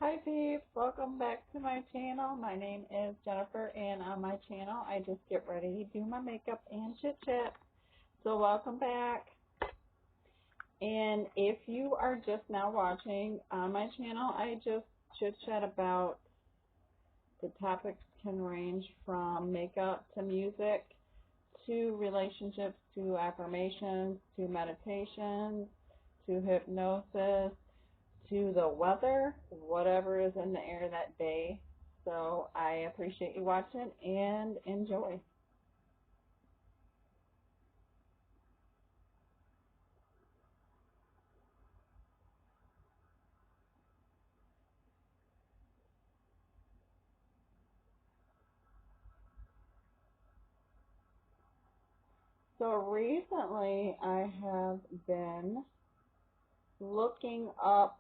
Hi peeps, welcome back to my channel. My name is Jennifer and on my channel I just get ready to do my makeup and chit chat. So welcome back. And if you are just now watching on my channel, I just chit chat about the topics can range from makeup to music to relationships to affirmations to meditations to hypnosis to the weather, whatever is in the air that day. So I appreciate you watching and enjoy. So recently I have been looking up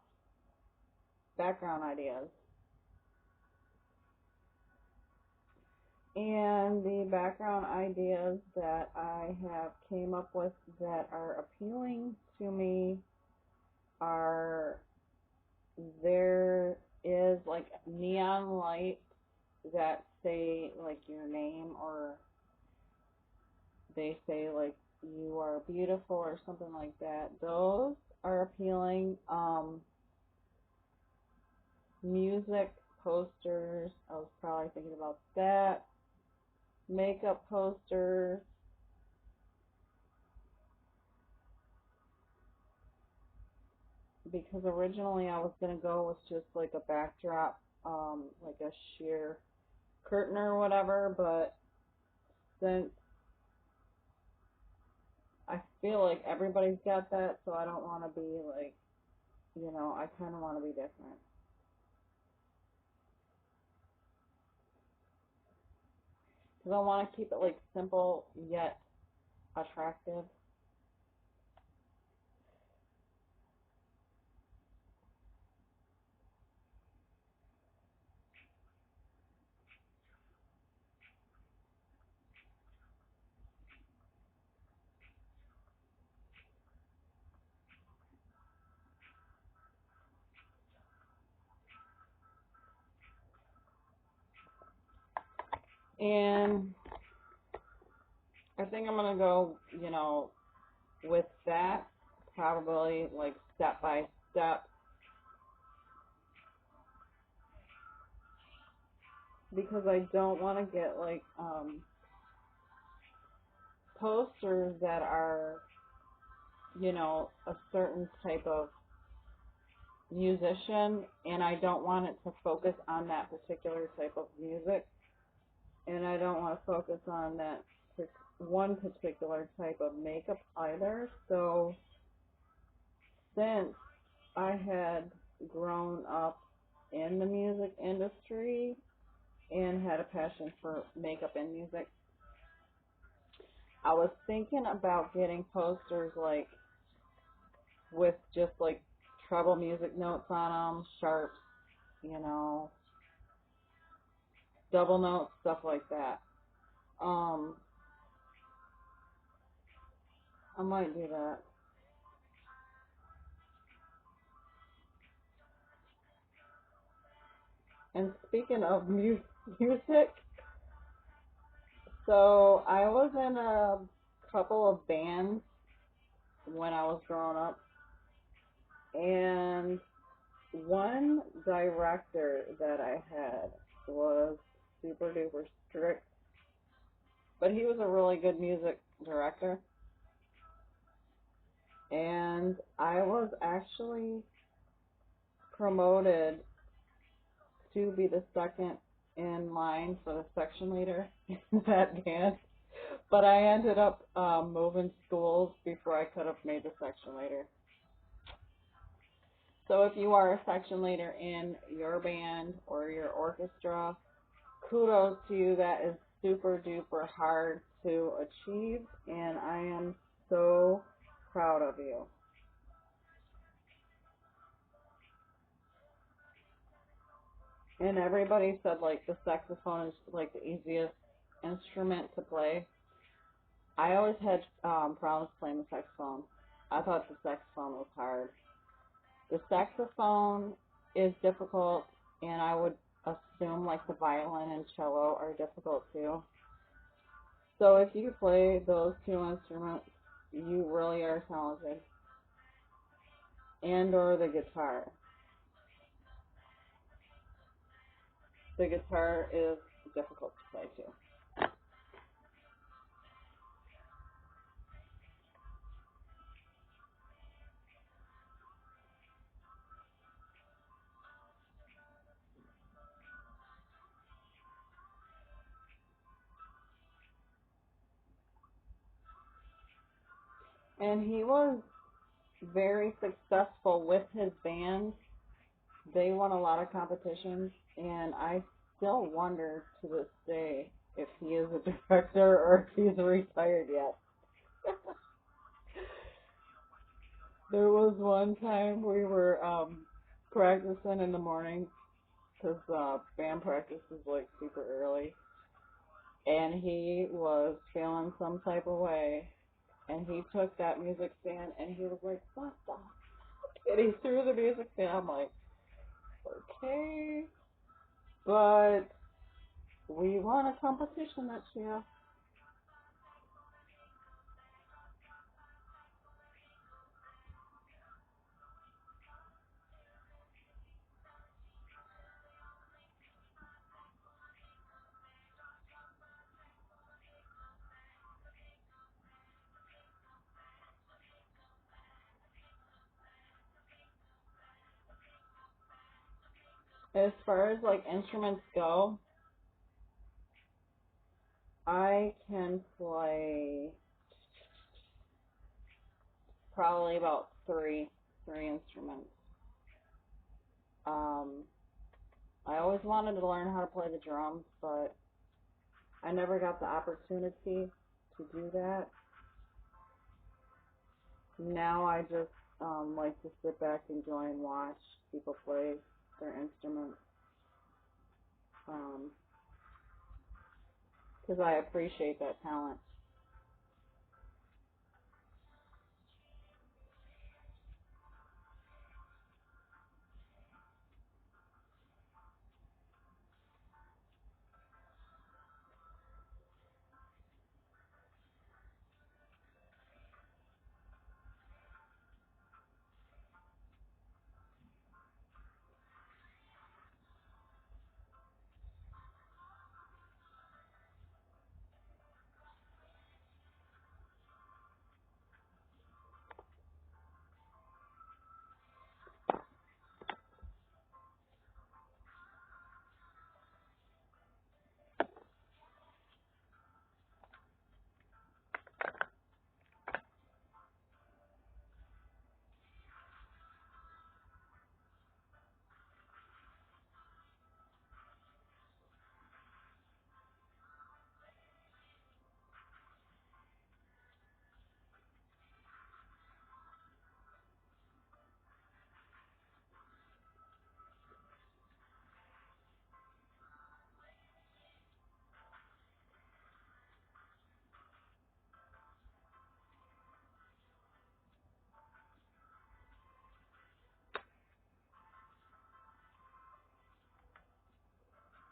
background ideas. And the background ideas that I have came up with that are appealing to me are there is like neon lights that say like your name, or they say like you are beautiful or something like that. Those are appealing. Music posters, I was probably thinking about that. Makeup posters. Because originally I was going to go with just like a backdrop, like a sheer curtain or whatever, but since I feel like everybody's got that, so I don't want to be like, I kind of want to be different. Because I want to keep it like simple yet attractive. And I think I'm going to go, with that, probably like step by step, because I don't want to get like posters that are, a certain type of musician, and I don't want it to focus on that particular type of music, and I don't want to focus on that one particular type of makeup either. So since I had grown up in the music industry and had a passion for makeup and music, I was thinking about getting posters like with just like treble music notes on them, sharps, you know, double notes, stuff like that. Um, I might do that. And speaking of music, so I was in a couple of bands when I was growing up, and one director that I had was super duper strict, but he was a really good music director, and I was actually promoted to be the second in line for the section leader in that band. But I ended up moving schools before I could have made the section leader. So if you are a section leader in your band or your orchestra, kudos to you. That is super duper hard to achieve, and I am so proud of you. And everybody said like the saxophone is like the easiest instrument to play. I always had problems playing the saxophone. I thought the saxophone was hard. The saxophone is difficult, and I would assume like the violin and cello are difficult too. So if you play those two instruments, you really are talented. And or the guitar. The guitar is difficult to play too. And he was very successful with his band. They won a lot of competitions, and I still wonder to this day if he is a director or if he's retired yet. There was one time we were practicing in the morning because band practice is like super early, and he was feeling some type of way, and he took that music stand and he was like, "What the?" And he threw the music stand. I'm like, okay, but we won a competition that year. As far as like instruments go, I can play probably about three instruments. Um, I always wanted to learn how to play the drums, but I never got the opportunity to do that. Now I just like to sit back, enjoy, and watch people play their instruments because I appreciate that talent.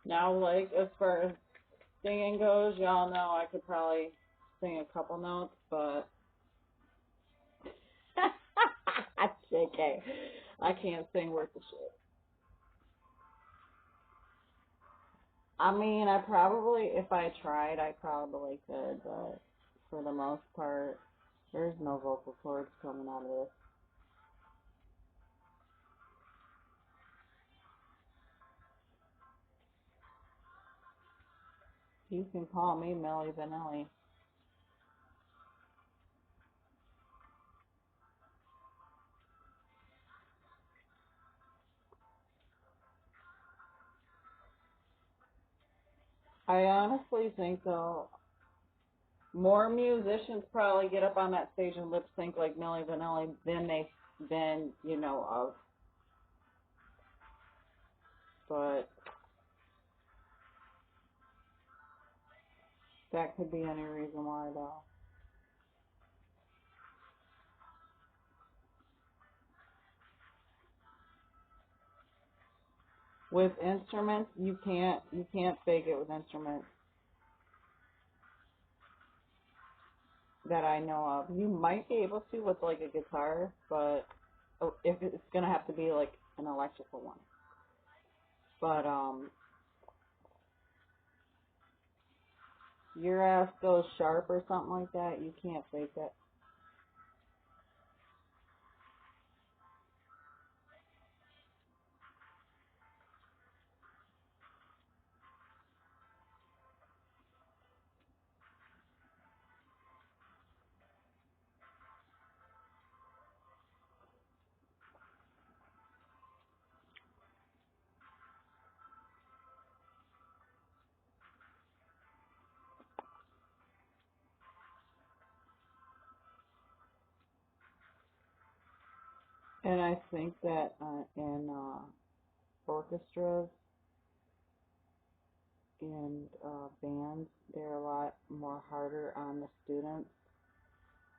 Now, like as far as singing goes, y'all know I could probably sing a couple notes, but JK, I can't sing worth a shit. I mean, I probably, if I tried, I probably could, but for the most part, there's no vocal cords coming out of this. You can call me Millie Vanilli. I honestly think, though, more musicians probably get up on that stage and lip sync like Millie Vanilli than you know of. But that could be any reason why, though. With instruments, you can't fake it with instruments that I know of. You might be able to with like a guitar, but if it's gonna have to be like an electrical one. But your ass goes sharp or something like that, you can't fake it. And I think that in orchestras and bands, they're a lot more harder on the students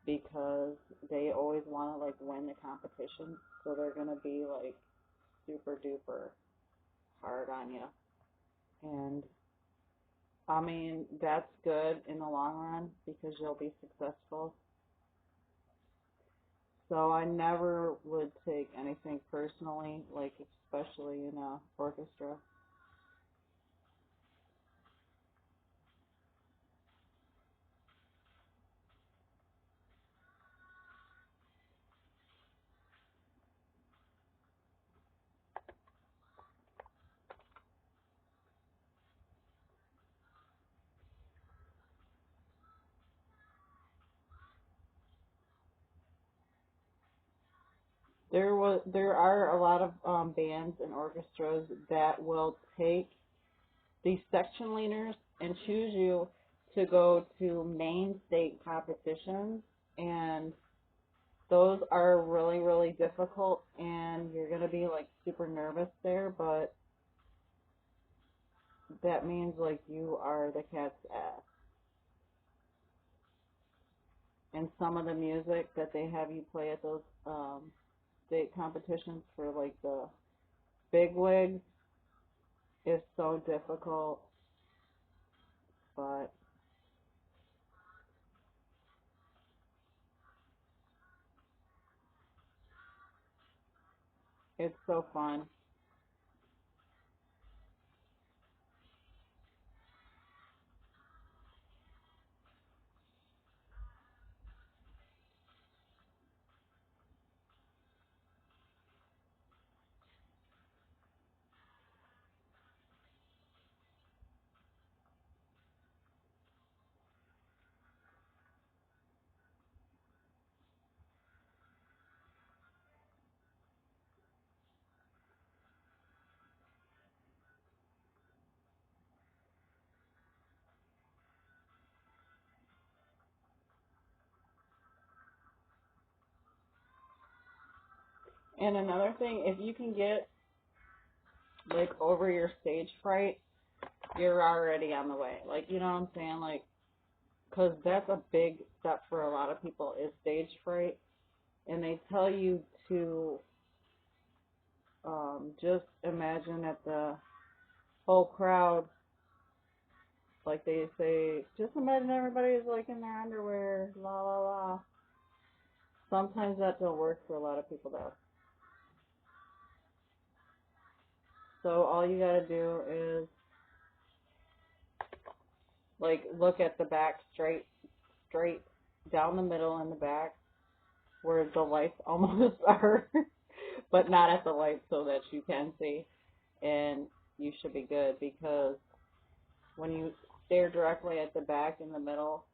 because they always want to like win the competition, so they're gonna be like super duper hard on you. And I mean, that's good in the long run because you'll be successful. So I never would take anything personally, like especially in a orchestra. There are a lot of bands and orchestras that will take these section leaders and choose you to go to main state competitions, and those are really, really difficult, and you're going to be like super nervous there, but that means like you are the cat's ass. And some of the music that they have you play at those state competitions for like the big wigs is so difficult, but it's so fun. And another thing, if you can get like over your stage fright, you're already on the way. Like, you know what I'm saying? Like, because that's a big step for a lot of people is stage fright. And they tell you to just imagine that the whole crowd, like they say, just imagine everybody's like in their underwear, la la la. Sometimes that don't work for a lot of people though. So all you gotta do is like look at the back straight down the middle in the back where the lights almost are, but not at the light so that you can see, and you should be good because when you stare directly at the back in the middle,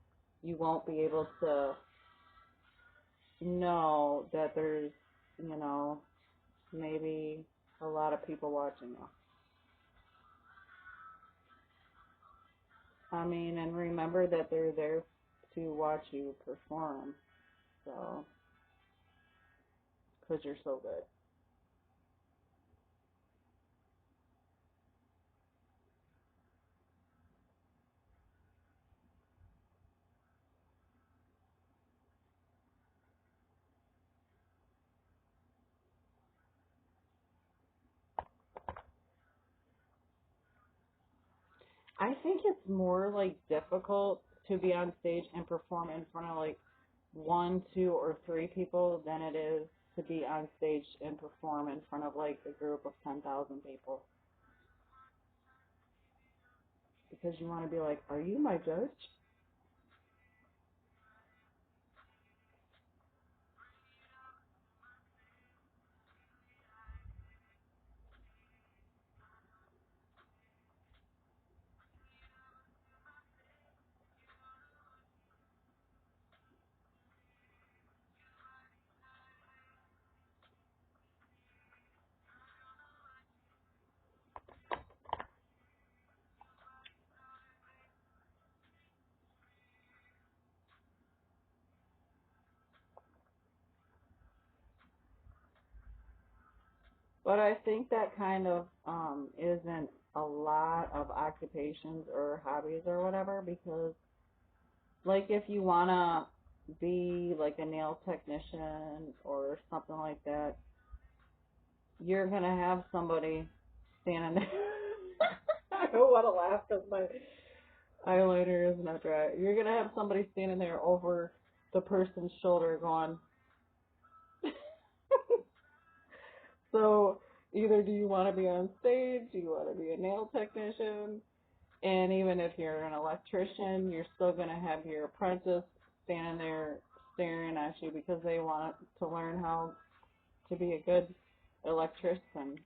you won't be able to know that there's, you know, maybe a lot of people watching you. I mean, and remember that they're there to watch you perform, so, because you're so good. I think it's more like difficult to be on stage and perform in front of like one, two, or three people than it is to be on stage and perform in front of like a group of 10,000 people. Because you want to be like, are you my judge? But I think that kind of isn't a lot of occupations or hobbies or whatever because, like, if you want to be like a nail technician or something like that, you're going to have somebody standing there. I don't want to laugh because my eyeliner is not dry. You're going to have somebody standing there over the person's shoulder going, so either do you want to be on stage, do you want to be a nail technician, and even if you're an electrician, you're still going to have your apprentice standing there staring at you because they want to learn how to be a good electrician.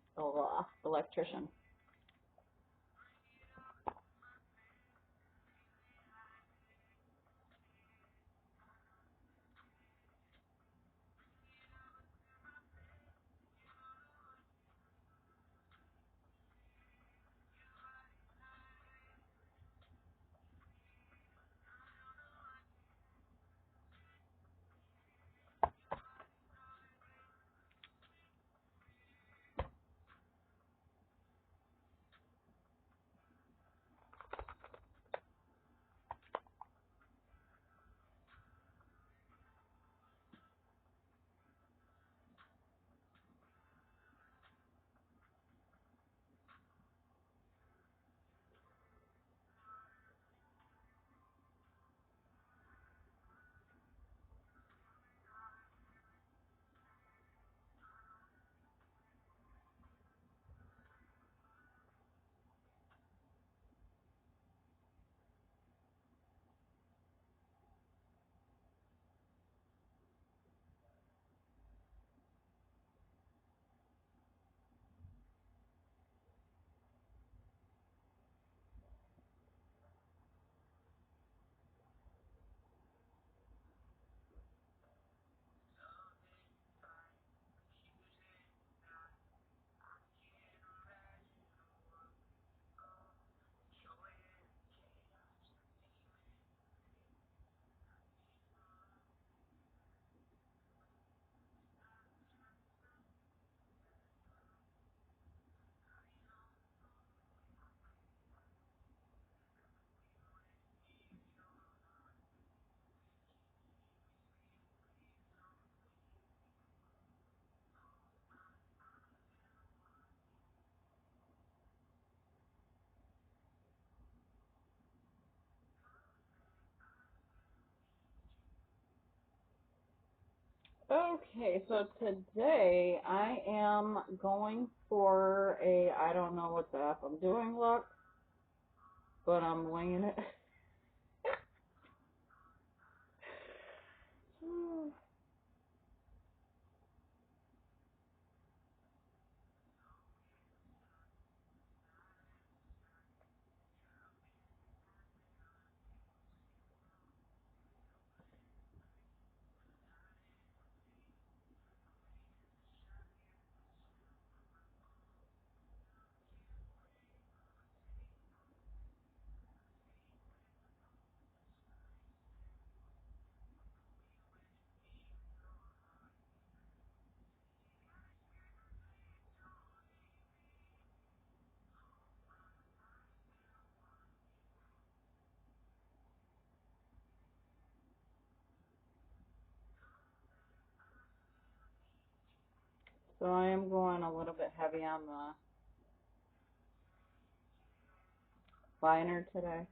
Okay, so today I am going for a I don't know what the F I'm doing look, but I'm winging it. So I am going a little bit heavy on liner today.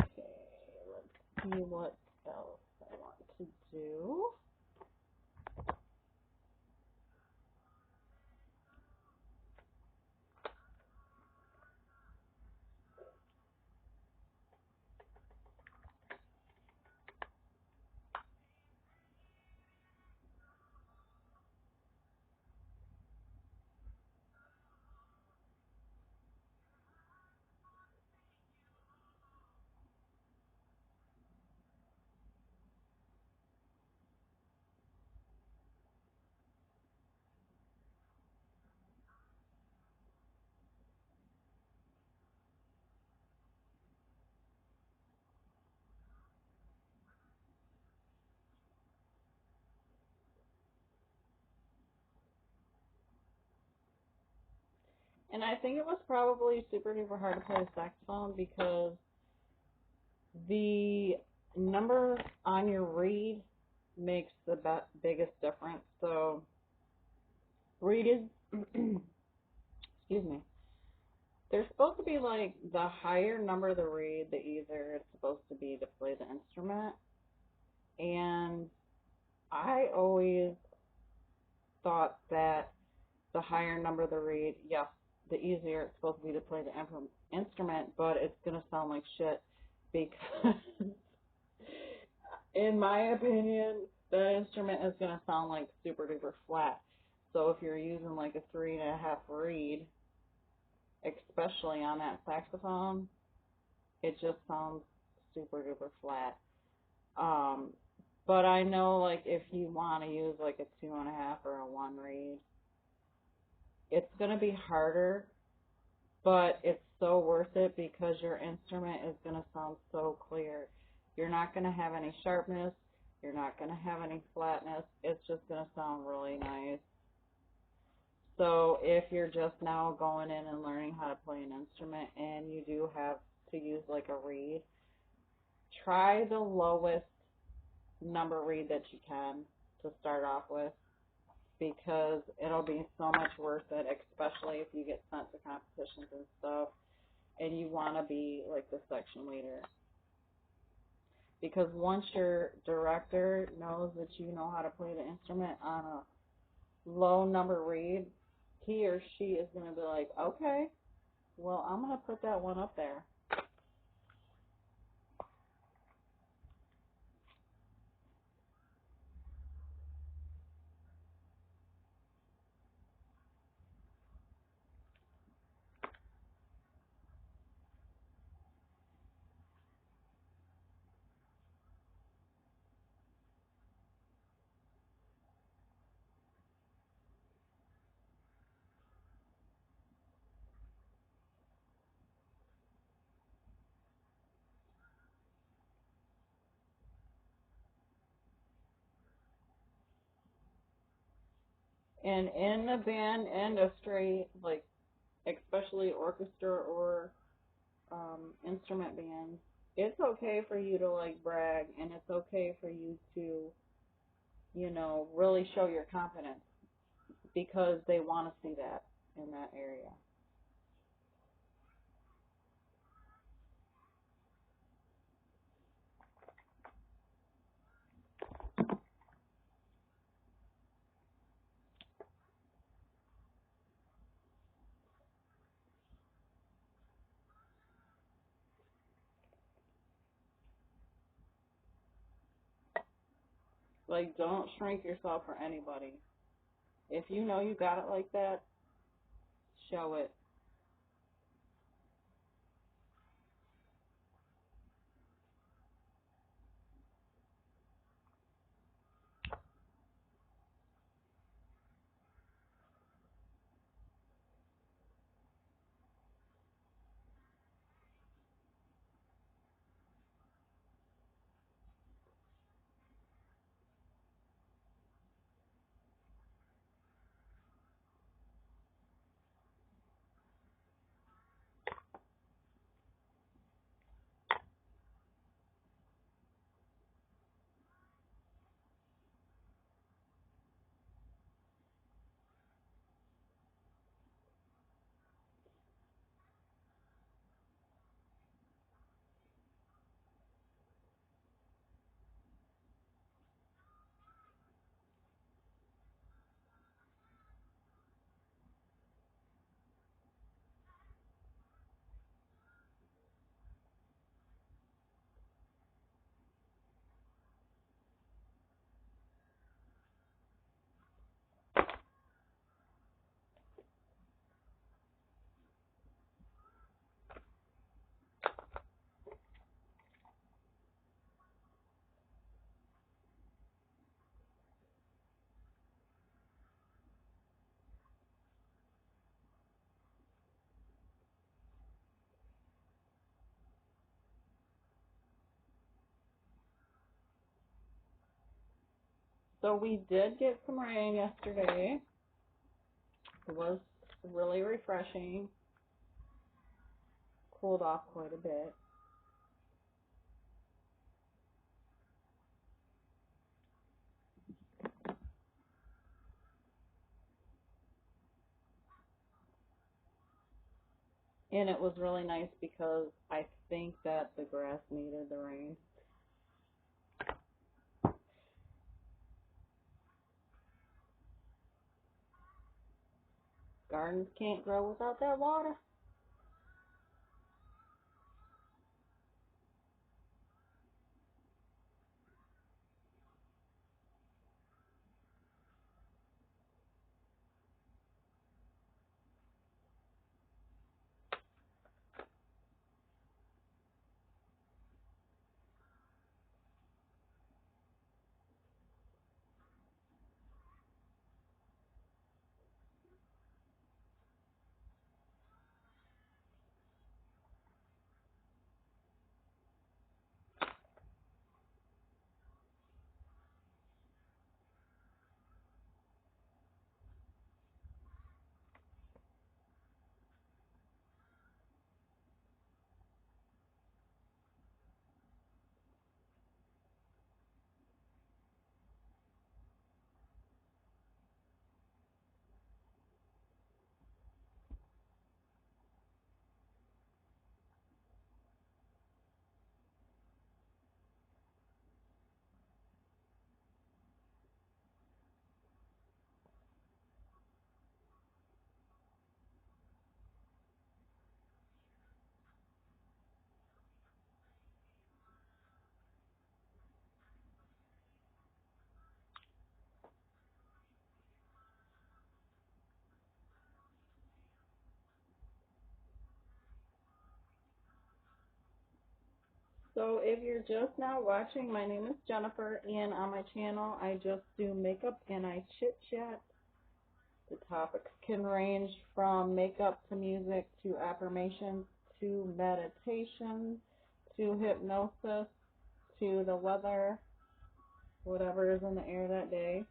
Okay, let's see what else I want to do. And I think it was probably super duper hard to play the saxophone because the number on your reed makes the biggest difference. So reed is, excuse me, they're supposed to be like the higher number of the reed, the easier it's supposed to be to play the instrument. And I always thought that the higher number of the reed, yes, the easier it's supposed to be to play the instrument, but it's going to sound like shit because, in my opinion, the instrument is going to sound like super duper flat. So if you're using like a 3.5 reed, especially on that saxophone, it just sounds super duper flat. But I know like if you want to use like a 2.5 or a 1 reed, it's going to be harder, but it's so worth it because your instrument is going to sound so clear. You're not going to have any sharpness. You're not going to have any flatness. It's just going to sound really nice. So if you're just now going in and learning how to play an instrument and you do have to use like a reed, try the lowest number reed that you can to start off with, because it'll be so much worth it, especially if you get sent to competitions and stuff and you want to be like the section leader. Because once your director knows that you know how to play the instrument on a low number reed, he or she is going to be like, okay, well, I'm going to put that one up there. And in the band industry, like especially orchestra or instrument bands, it's okay for you to like brag, and it's okay for you to, you know, really show your confidence because they want to see that in that area. Like, don't shrink yourself for anybody. If you know you got it like that, show it. So we did get some rain yesterday. It was really refreshing. Cooled off quite a bit. And it was really nice because I think that the grass needed the rain. Gardens can't grow without that water. So if you're just now watching, my name is Jennifer, and on my channel I just do makeup and I chit chat. The topics can range from makeup to music to affirmations to meditation to hypnosis to the weather, whatever is in the air that day.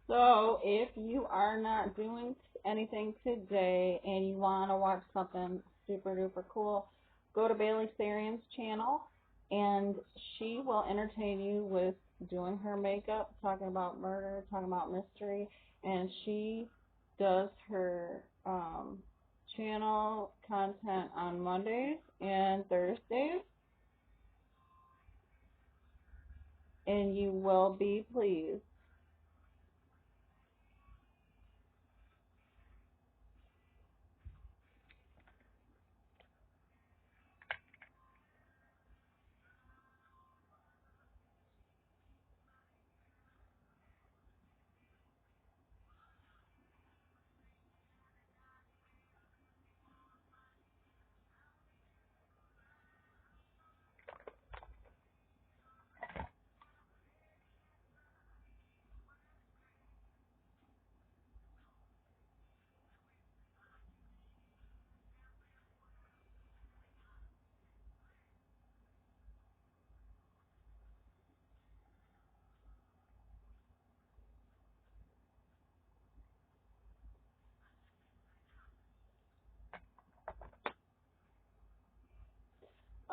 So if you are not doing anything today and you want to watch something super duper cool, go to Bailey Sarian's channel and she will entertain you with doing her makeup, talking about murder, talking about mystery, and she does her channel content on Mondays and Thursdays, and you will be pleased.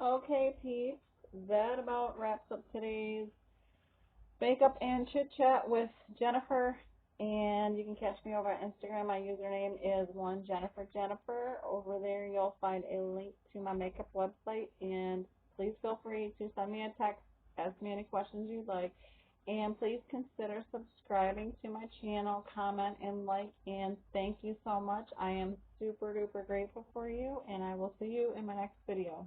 Okay, peeps, that about wraps up today's makeup and chit chat with Jennifer. And you can catch me over on Instagram. My username is @1JenniferJennifer. Over there, you'll find a link to my makeup website. And please feel free to send me a text, ask me any questions you'd like. And please consider subscribing to my channel, comment, and like. And thank you so much. I am super duper grateful for you. And I will see you in my next video.